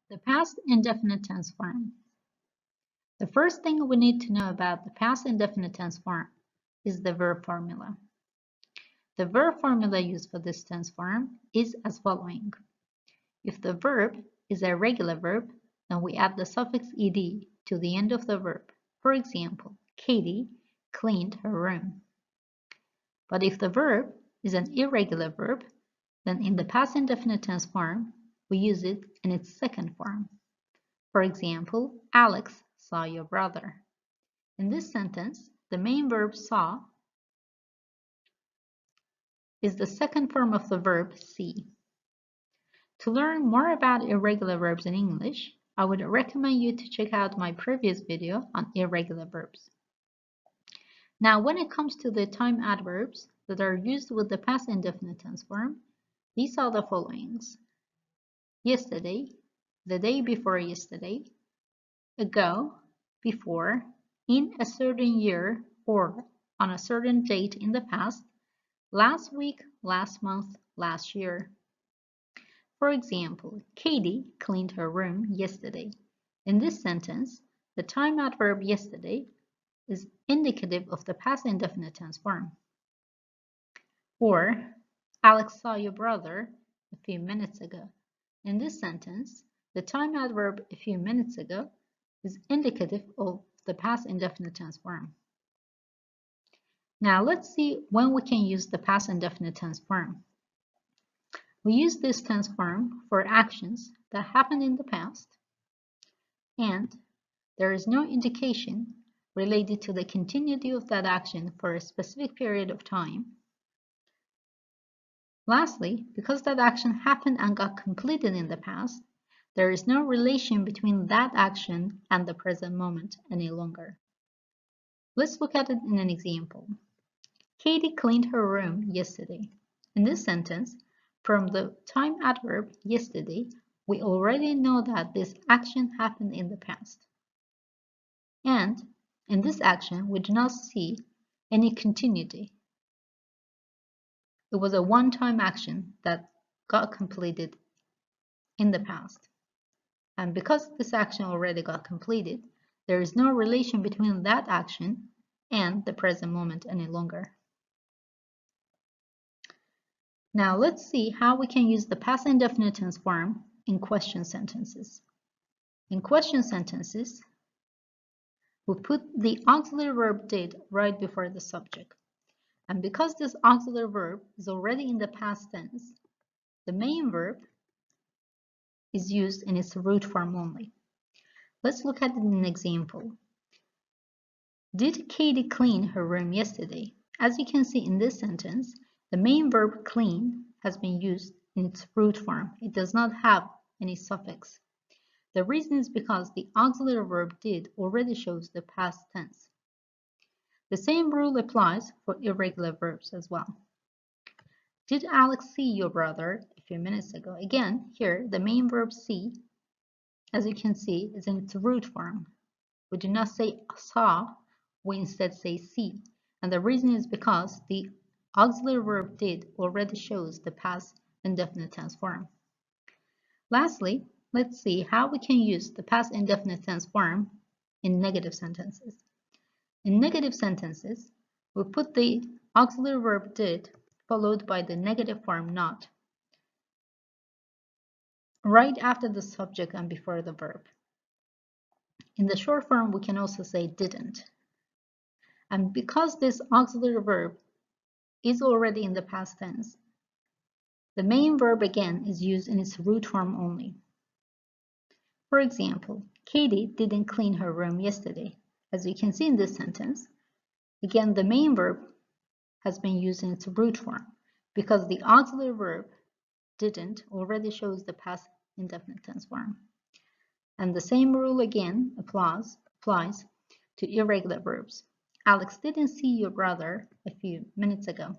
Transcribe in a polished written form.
The past indefinite tense form. The first thing we need to know about the past indefinite tense form is the verb formula. The verb formula used for this tense form is as following. If the verb is a regular verb, then we add the suffix ed to the end of the verb. For example, Katie cleaned her room. But if the verb is an irregular verb, then in the past indefinite tense form, we use it in its second form. For example, Alex saw your brother. In this sentence, the main verb saw is the second form of the verb see. To learn more about irregular verbs in English, I would recommend you to check out my previous video on irregular verbs. Now, when it comes to the time adverbs that are used with the past indefinite tense form, these are the followings. Yesterday, the day before yesterday, ago, before, in a certain year, or on a certain date in the past, last week, last month, last year. For example, Katie cleaned her room yesterday. In this sentence, the time adverb yesterday is indicative of the past indefinite tense form. Or, Alex saw your brother a few minutes ago. In this sentence, the time adverb a few minutes ago is indicative of the past indefinite tense form. Now let's see when we can use the past indefinite tense form. We use this tense form for actions that happened in the past, and there is no indication related to the continuity of that action for a specific period of time. Lastly, because that action happened and got completed in the past, there is no relation between that action and the present moment any longer. Let's look at it in an example. Katie cleaned her room yesterday. In this sentence, from the time adverb yesterday, we already know that this action happened in the past. And in this action, we do not see any continuity. It was a one-time action that got completed in the past. And because this action already got completed, there is no relation between that action and the present moment any longer. Now let's see how we can use the past indefinite tense form in question sentences. In question sentences, we put the auxiliary verb did right before the subject. And because this auxiliary verb is already in the past tense, the main verb is used in its root form only. Let's look at an example. Did Katie clean her room yesterday? As you can see in this sentence, the main verb clean has been used in its root form. It does not have any suffix. The reason is because the auxiliary verb did already shows the past tense. The same rule applies for irregular verbs as well. Did Alex see your brother a few minutes ago? Again, here the main verb see, as you can see, is in its root form. We do not say saw, we instead say see. And the reason is because the auxiliary verb did already shows the past indefinite tense form. Lastly, let's see how we can use the past indefinite tense form in negative sentences. In negative sentences, we put the auxiliary verb did followed by the negative form not right after the subject and before the verb. In the short form, we can also say didn't. And because this auxiliary verb is already in the past tense, the main verb again is used in its root form only. For example, Katie didn't clean her room yesterday. As you can see in this sentence, again the main verb has been used in its root form because the auxiliary verb didn't already shows the past indefinite tense form. And the same rule again applies to irregular verbs. Alex didn't see your brother a few minutes ago.